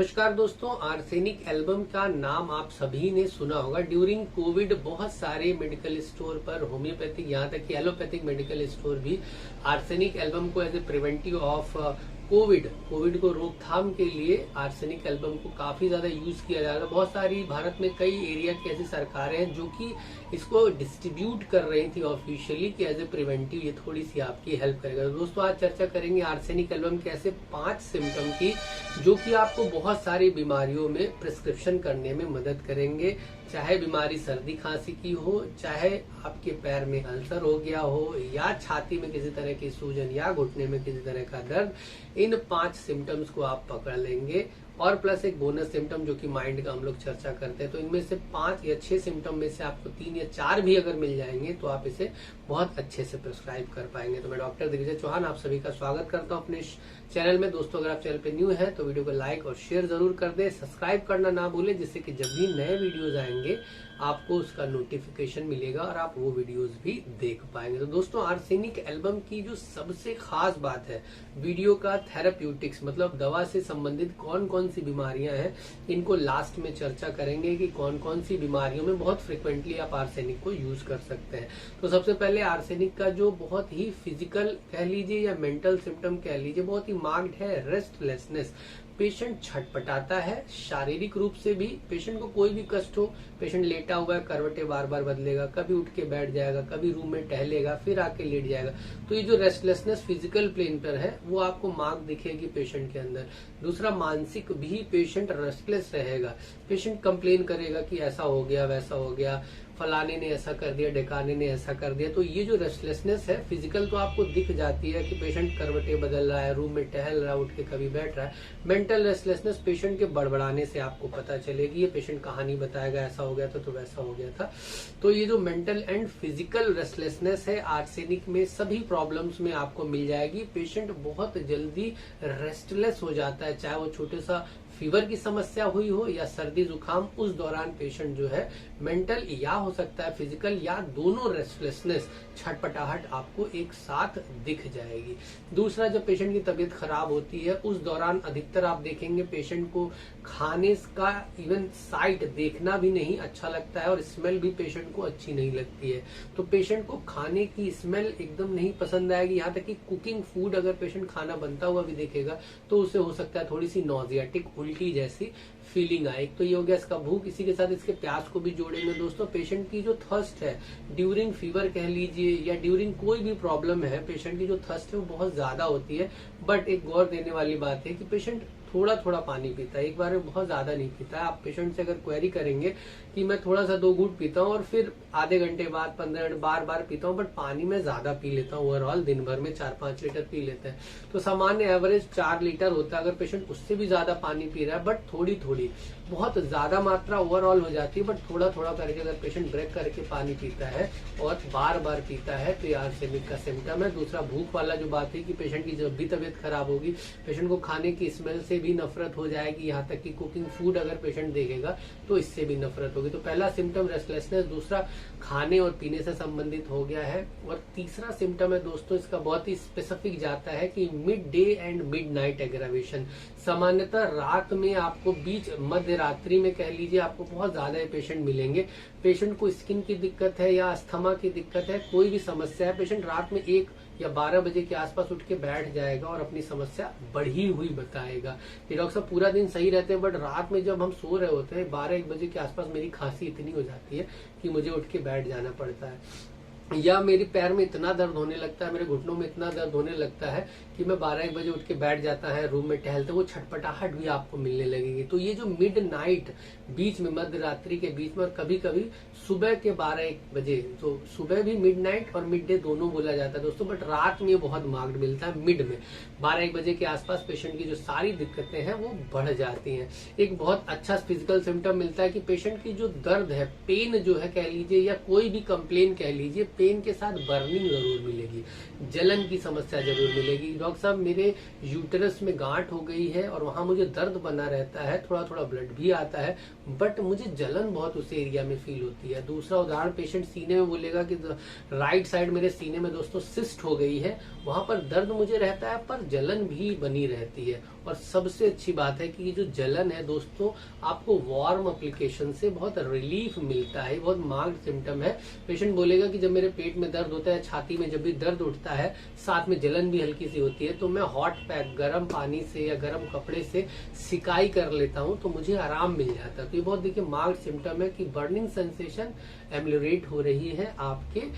नमस्कार दोस्तों, arsenic album का नाम आप सभी ने सुना होगा। ड्यूरिंग कोविड बहुत सारे मेडिकल स्टोर पर होम्योपैथिक, यहाँ तक कि एलोपैथिक मेडिकल स्टोर भी आर्सेनिक एल्बम को as a preventive of COVID को रोकथाम के लिए आर्सेनिक एल्बम को काफी ज्यादा यूज किया जा रहा है। बहुत सारी भारत में कई एरिया की ऐसी सरकारें हैं जो कि इसको डिस्ट्रीब्यूट कर रही थी ऑफिशियली कि एज ए प्रिवेंटिव ये थोड़ी सी आपकी हेल्प करेगा। तो दोस्तों आज चर्चा करेंगे आर्सेनिक एल्बम के ऐसे 5 सिम्टम की जो कि आपको बहुत सारी बीमारियों में प्रिस्क्रिप्शन करने में मदद करेंगे। चाहे बीमारी सर्दी खांसी की हो, चाहे आपके पैर में अल्सर हो गया हो, या छाती में किसी तरह की सूजन, या घुटने में किसी तरह का दर्द, इन 5 सिम्टम्स को आप पकड़ लेंगे और प्लस एक बोनस सिम्टम जो कि माइंड का हम लोग चर्चा करते हैं। तो इनमें से 5 या 6 सिम्टम में से आपको 3 या 4 भी अगर मिल जाएंगे तो आप इसे बहुत अच्छे से प्रिस्क्राइब कर पाएंगे। तो मैं डॉक्टर दिग्विजय चौहान आप सभी का स्वागत करता हूं अपने चैनल में। दोस्तों अगर आप चैनल पे न्यू है तो वीडियो को लाइक और शेयर जरूर कर दें, सब्सक्राइब करना ना भूलें, जिससे कि जब भी नए वीडियोज आएंगे आपको उसका नोटिफिकेशन मिलेगा और आप वो वीडियोस भी देख पाएंगे। तो दोस्तों आर्सेनिक एल्बम की जो सबसे खास बात है वीडियो का थेराप्यूटिक्स, मतलब दवा से संबंधित कौन कौन सी बीमारियां हैं, इनको लास्ट में चर्चा करेंगे कि कौन कौन सी बीमारियों में बहुत फ्रिक्वेंटली आप आर्सेनिक को यूज कर सकते हैं। तो सबसे पहले आर्सेनिक का जो बहुत ही फिजिकल कह लीजिए या मेंटल सिम्टम कह लीजिए बहुत ही मार्क्ड है, रेस्टलेसनेस। पेशेंट छटपटाता है, शारीरिक रूप से भी। पेशेंट को कोई भी कष्ट हो, पेशेंट लेटा हुआ है, करवटें बार बार बदलेगा, कभी उठ के बैठ जाएगा, कभी रूम में टहलेगा, फिर आके लेट जाएगा। तो ये जो रेस्टलेसनेस फिजिकल प्लेन पर है वो आपको मार्क दिखेगी पेशेंट के अंदर। दूसरा, मानसिक भी पेशेंट रेस्टलेस रहेगा। पेशेंट कंप्लेन करेगा कि ऐसा हो गया, वैसा हो गया, फलाने ने ऐसा कर दिया, ढिकाने ने ऐसा कर दिया। तो ये जो रेस्टलेसनेस है फिजिकल तो आपको दिख जाती है कि पेशेंट करवटें बदल रहा है, रूम में टहल रहा है, उठ के कभी बैठ रहा है। मेंटल रेस्टलेसनेस पेशेंट के बड़बड़ाने से आपको पता चलेगी। ये पेशेंट कहानी बताएगा ऐसा हो गया था तो वैसा हो गया था। तो ये जो मेंटल एंड फिजिकल रेस्टलेसनेस है आर्सेनिक में सभी प्रॉब्लम्स में आपको मिल जाएगी। पेशेंट बहुत जल्दी रेस्टलेस हो जाता है, चाहे वो छोटे सा फीवर की समस्या हुई हो या सर्दी जुकाम, उस दौरान पेशेंट जो है मेंटल या हो सकता है फिजिकल या दोनों रेस्टलेसनेस, छटपटाहट आपको एक साथ दिख जाएगी। दूसरा, जब पेशेंट की तबीयत खराब होती है उस दौरान अधिकतर आप देखेंगे पेशेंट को खाने का इवन साइट देखना भी नहीं अच्छा लगता है और स्मेल भी पेशेंट को अच्छी नहीं लगती है। तो पेशेंट को खाने की स्मेल एकदम नहीं पसंद आएगी। यहाँ तक कि कुकिंग फूड अगर पेशेंट खाना बनता हुआ भी देखेगा तो उसे हो सकता है थोड़ी सी नॉजियाटिक उल्टी जैसी फीलिंग आए। तो ये हो गया इसका भूख। इसी के साथ इसके प्यास को भी जोड़ेंगे दोस्तों। पेशेंट की जो थर्स्ट है ड्यूरिंग फीवर कह लीजिए या ड्यूरिंग कोई भी प्रॉब्लम है, पेशेंट की जो थर्स्ट है वो बहुत ज्यादा होती है। बट एक गौर देने वाली बात है कि पेशेंट थोड़ा थोड़ा पानी पीता है, एक बार में बहुत ज्यादा नहीं पीता है। आप पेशेंट से अगर क्वेरी करेंगे कि मैं थोड़ा सा 2 घूंट पीता हूँ और फिर आधे घंटे बाद 15 मिनट बार बार पीता हूँ, बट पानी में ज्यादा पी लेता हूँ। ओवरऑल दिन भर में 4-5 लीटर पी लेते हैं। तो सामान्य एवरेज 4 लीटर होता है। अगर पेशेंट उससे भी ज्यादा पानी पी रहा है बट थोड़ी थोड़ी, बहुत ज्यादा मात्रा ओवरऑल हो जाती है बट थोड़ा थोड़ा करके अगर पेशेंट ब्रेक करके पानी पीता है और बार बार पीता है तो ये आर्सेनिक का सिम्टम है। दूसरा, भूख वाला जो बात है कि पेशेंट की जब भी तबीयत खराब होगी पेशेंट को खाने की स्मेल से भी नफरत हो जाएगी। यहाँ तक कि कुकिंग फूड अगर पेशेंट देखेगा तो इससे भी नफरत होगी। तो पहला सिम्टम रेस्टलेसनेस, दूसरा खाने और पीने से संबंधित हो गया है। और तीसरा सिम्टम है दोस्तों इसका बहुत ही स्पेसिफिक जाता है कि mid day and mid night aggravation. सामान्यतः रात में आपको बीच मध्य रात्रि में कह लीजिए आपको बहुत ज्यादा पेशेंट मिलेंगे। पेशेंट को स्किन की दिक्कत है या अस्थमा की दिक्कत है, कोई भी समस्या है, पेशेंट रात में 1 या 12 बजे के आसपास उठ के बैठ जाएगा और अपनी समस्या बढ़ी हुई बताएगा कि डॉक्टर साहब पूरा दिन सही रहते हैं बट रात में जब हम सो रहे होते हैं 12-1 बजे के आसपास मेरी खांसी इतनी हो जाती है कि मुझे उठ के बैठ जाना पड़ता है, या मेरे पैर में इतना दर्द होने लगता है, मेरे घुटनों में इतना दर्द होने लगता है कि मैं 12-1 बजे उठ के बैठ जाता है रूम में टहलते, वो छटपटाहट भी आपको मिलने लगेगी। तो ये जो मिड नाइट, बीच में मध्य रात्रि के बीच में, और कभी कभी सुबह के 12-1 बजे, तो सुबह भी मिड नाइट और मिड डे दोनों बोला जाता है दोस्तों, बट रात में बहुत मार्क्ड मिलता है। मिड में 12-1 बजे के आसपास पेशेंट की जो सारी दिक्कतें हैं वो बढ़ जाती हैं। एक बहुत अच्छा फिजिकल सिम्टम मिलता है कि पेशेंट की जो दर्द है, पेन जो है कह लीजिए या कोई भी कंप्लेन कह लीजिए, पेन के साथ बर्निंग जरूर मिलेगी, जलन की समस्या जरूर मिलेगी। डॉक्टर साहब मेरे यूटरस में गांठ हो गई है और वहां मुझे दर्द बना रहता है, थोड़ा थोड़ा ब्लड भी आता है, बट मुझे जलन बहुत उस एरिया में फील होती है। दूसरा उदाहरण, पेशेंट सीने में बोलेगा कि राइट साइड मेरे सीने में दोस्तों सिस्ट हो गई है, वहां पर दर्द मुझे रहता है पर जलन भी बनी रहती है। और सबसे अच्छी बात है कि ये जो जलन है दोस्तों, आपको वार्म एप्लीकेशन से बहुत रिलीफ मिलता है, बहुत मार्क्ड सिम्टम है। पेशेंट बोलेगा कि जब मेरे पेट में दर्द होता है, छाती में जब भी दर्द उठता है, साथ में जलन भी हल्की सी होती है, तो मैं हॉट पैक गर्म पानी से या गर्म कपड़े से सिकाई कर लेता हूं तो मुझे आराम मिल जाता है। तो ये बहुत देखिए मार्क्ड सिम्टम है कि बर्निंग सेंसेशन एम्लियोरेट हो रही है आपके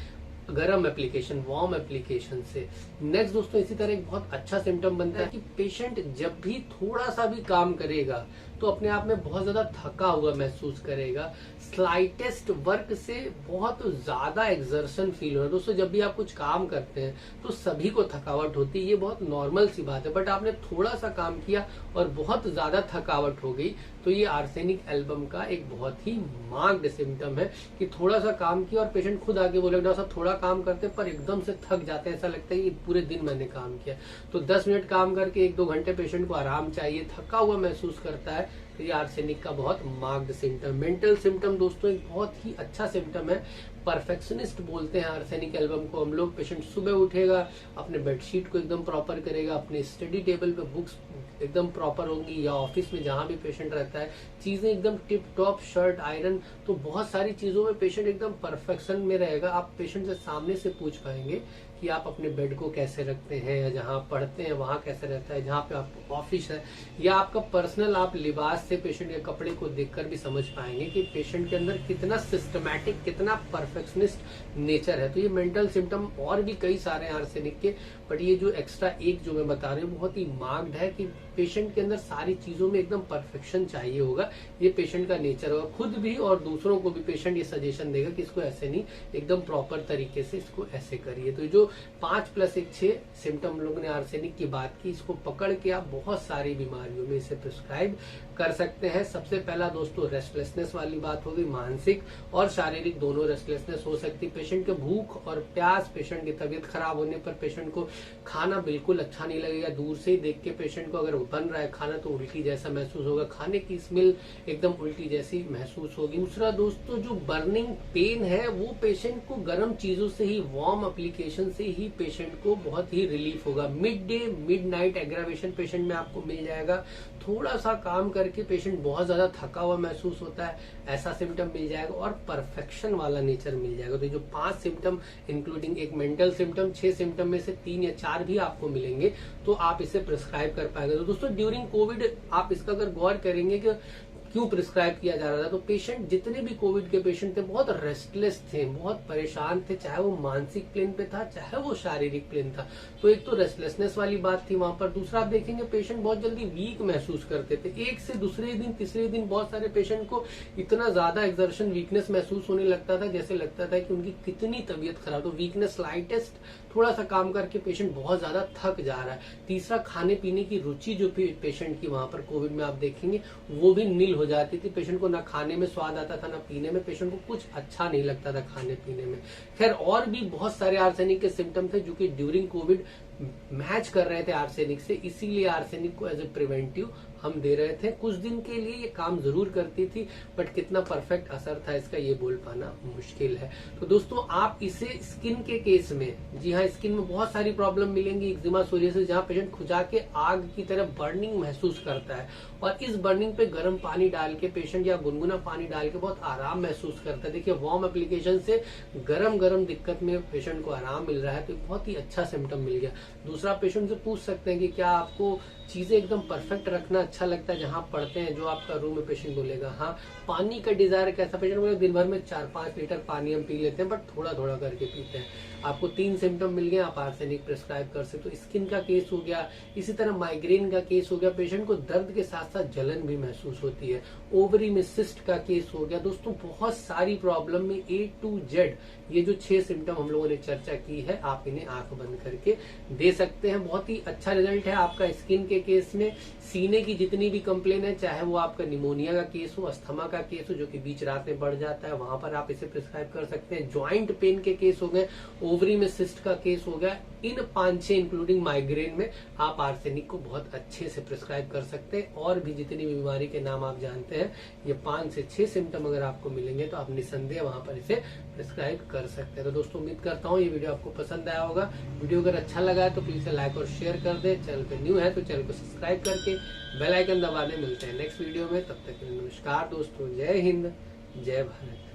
गर्म एप्लीकेशन, वार्म एप्लीकेशन से। नेक्स्ट दोस्तों, इसी तरह एक बहुत अच्छा सिम्टम बनता है कि पेशेंट जब भी थोड़ा सा भी काम करेगा तो अपने आप में बहुत ज्यादा थका हुआ महसूस करेगा, स्लाइटेस्ट वर्क से बहुत ज्यादा एक्सर्शन फील हो रहा है। दोस्तों जब भी आप कुछ काम करते हैं तो सभी को थकावट होती है, ये बहुत नॉर्मल सी बात है, बट आपने थोड़ा सा काम किया और बहुत ज्यादा थकावट हो गई, तो ये आर्सेनिक एल्बम का एक बहुत ही मार्क्ड सिम्टम है कि थोड़ा सा काम किया और पेशेंट खुद आगे बोले डॉक्टर साहब थोड़ा काम करते पर एकदम से थक जाते हैं, ऐसा लगता है कि पूरे दिन मैंने काम किया। तो 10 मिनट काम करके 1-2 घंटे पेशेंट को आराम चाहिए, थका हुआ महसूस करता है, तो ये आर्सेनिक का बहुत मार्क्ड सिम्टम। मेंटल सिम्टम दोस्तों एक बहुत ही अच्छा सिम्टम है, परफेक्शनिस्ट बोलते हैं आर्सेनिक एल्बम को हम लोग। पेशेंट सुबह उठेगा, अपने बेडशीट को एकदम प्रॉपर करेगा, अपने स्टडी टेबल पे बुक्स एकदम प्रॉपर होंगी, या ऑफिस में जहां भी पेशेंट रहता है चीजें एकदम टिप टॉप, शर्ट आयरन, तो बहुत सारी चीजों में पेशेंट एकदम परफेक्शन में रहेगा। आप पेशेंट से सामने से पूछ पाएंगे कि आप अपने बेड को कैसे रखते हैं, या जहां आप पढ़ते हैं वहां कैसे रहता है, जहां पे आपका ऑफिस है, या आपका पर्सनल आप लिबास से पेशेंट के कपड़े को देखकर भी समझ पाएंगे कि पेशेंट के अंदर कितना सिस्टमैटिक, कितना परफेक्शनिस्ट नेचर है। तो ये मेंटल सिम्टम और भी कई सारे हैं आर्सेनिक के, बट ये जो एक्स्ट्रा एक जो मैं बता रही हूँ बहुत ही मार्क्ड है कि पेशेंट के अंदर सारी चीजों में एकदम परफेक्शन चाहिए होगा। ये पेशेंट का नेचर होगा, खुद भी और दूसरों को भी पेशेंट ये सजेशन देगा कि इसको ऐसे नहीं, एकदम प्रॉपर तरीके से इसको ऐसे करिए। तो जो 5+1 सिम्टम लोगों ने आर्सेनिक की बात की, इसको पकड़ के आप बहुत सारी बीमारियों में इसे प्रिस्क्राइब कर सकते हैं। सबसे पहला दोस्तों रेस्टलेसनेस वाली बात होगी, मानसिक और शारीरिक दोनों रेस्टलेसनेस हो सकती है। पेशेंट के भूख और प्यास, पेशेंट की तबीयत खराब होने पर पेशेंट को खाना बिल्कुल अच्छा नहीं लगेगा, दूर से ही देख के पेशेंट को अगर बन रहा है खाना तो उल्टी जैसा महसूस होगा, खाने की स्मेल एकदम उल्टी जैसी महसूस होगी। दूसरा दोस्तों जो बर्निंग पेन है वो पेशेंट को गर्म चीजों से ही, वार्म एप्लीकेशन से ही पेशेंट को बहुत ही रिलीफ होगा। Mid day mid night aggravation patient में आपको मिल जाएगा, थोड़ा सा काम करके पेशेंट बहुत ज्यादा थका हुआ महसूस होता है, ऐसा सिम्टम मिल जाएगा, और परफेक्शन वाला नेचर मिल जाएगा। तो जो 5 सिम्टम इंक्लूडिंग एक मेंटल सिम्टम, 6 सिम्टम में से 3 या 4 भी आपको मिलेंगे तो आप इसे प्रिस्क्राइब कर पाएंगे। तो दोस्तों ड्यूरिंग कोविड आप इसका अगर गौर करेंगे कि क्यों प्रिस्क्राइब किया जा रहा था, तो पेशेंट जितने भी कोविड के पेशेंट थे बहुत रेस्टलेस थे, बहुत परेशान थे, चाहे वो मानसिक प्लेन पे था चाहे वो शारीरिक प्लेन था। तो एक तो रेस्टलेसनेस वाली बात थी वहां पर। दूसरा आप देखेंगे पेशेंट बहुत जल्दी वीक महसूस करते थे, एक से दूसरे दिन तीसरे दिन बहुत सारे पेशेंट को इतना ज्यादा एक्सर्शन वीकनेस महसूस होने लगता था जैसे लगता था कि उनकी कितनी तबीयत खराब। तो वीकनेस, स्लाइटेस्ट थोड़ा सा काम करके पेशेंट बहुत ज्यादा थक जा रहा है। तीसरा खाने पीने की रुचि जो पेशेंट की वहां पर कोविड में आप देखेंगे वो भी नील हो जाती थी, पेशेंट को ना खाने में स्वाद आता था ना पीने में, पेशेंट को कुछ अच्छा नहीं लगता था खाने पीने में। खैर और भी बहुत सारे आर्सेनिक के सिम्टम थे जो कि ड्यूरिंग कोविड मैच कर रहे थे आर्सेनिक से, इसीलिए आर्सेनिक को एज ए प्रिवेंटिव हम दे रहे थे। कुछ दिन के लिए ये काम जरूर करती थी, बट कितना परफेक्ट असर था इसका ये बोल पाना मुश्किल है। तो दोस्तों आप इसे स्किन के केस में, जी हाँ, स्किन में बहुत सारी प्रॉब्लम मिलेंगी, एक्जिमा, सोरियासिस, जहाँ पेशेंट खुजा के आग की तरह बर्निंग महसूस करता है, और इस बर्निंग पे गर्म पानी डाल के पेशेंट या गुनगुना पानी डाल के बहुत आराम महसूस करता है। देखिए वार्म एप्लीकेशन से गरम गरम दिक्कत में पेशेंट को आराम मिल रहा है, तो बहुत ही अच्छा सिम्टम मिल गया। दूसरा पेशेंट से पूछ सकते हैं कि क्या आपको चीजें एकदम परफेक्ट रखना अच्छा लगता है जहां आप पढ़ते हैं, जो आपका रूम है, पेशेंट बोलेगा हाँ। पानी का डिजायर कैसा, पेशेंट बोलेगा दिन भर में 4-5 लीटर पानी हम पी लेते हैं, बट थोड़ा थोड़ा करके पीते हैं। आपको 3 सिम्टम मिल गए, आप आर्सेनिक प्रिस्क्राइब कर सकते हो। स्किन का केस हो गया, इसी तरह माइग्रेन का केस हो गया, पेशेंट को दर्द के साथ साथ जलन भी महसूस होती है, ओवरी में सिस्ट का केस हो गया। दोस्तों बहुत सारी प्रॉब्लम में A to Z ये जो 6 सिम्टम हम लोगों ने चर्चा की है, आप इन्हें आंख बंद करके दे सकते हैं। बहुत ही अच्छा रिजल्ट है आपका स्किन के केस में। सीने की जितनी भी कंप्लेन है, चाहे वो आपका निमोनिया का केस हो, अस्थमा का केस हो जो कि बीच रात में बढ़ जाता है, वहां पर आप इसे प्रिस्क्राइब कर सकते हैं। ज्वाइंट पेन के केस हो गए, ओवरी में सिस्ट का केस हो गया, इन 5-6 इंक्लूडिंग माइग्रेन में आप आर्सेनिक को बहुत अच्छे से प्रिस्क्राइब कर सकते हैं। और भी जितनी भी बीमारी के नाम आप जानते हैं, ये 5 से 6 सिम्टम अगर आपको मिलेंगे तो आप निसंदेह वहां पर इसे प्रिस्क्राइब कर सकते हैं। तो दोस्तों उम्मीद करता हूँ ये वीडियो आपको पसंद आया होगा। वीडियो अगर अच्छा लगा है तो प्लीज लाइक और शेयर कर दे। चैनल पे न्यू है तो चैनल को सब्सक्राइब करके बेल आइकन दबा दे। मिलते हैं नेक्स्ट वीडियो में, तब तक के लिए नमस्कार दोस्तों, जय हिंद, जय भारत।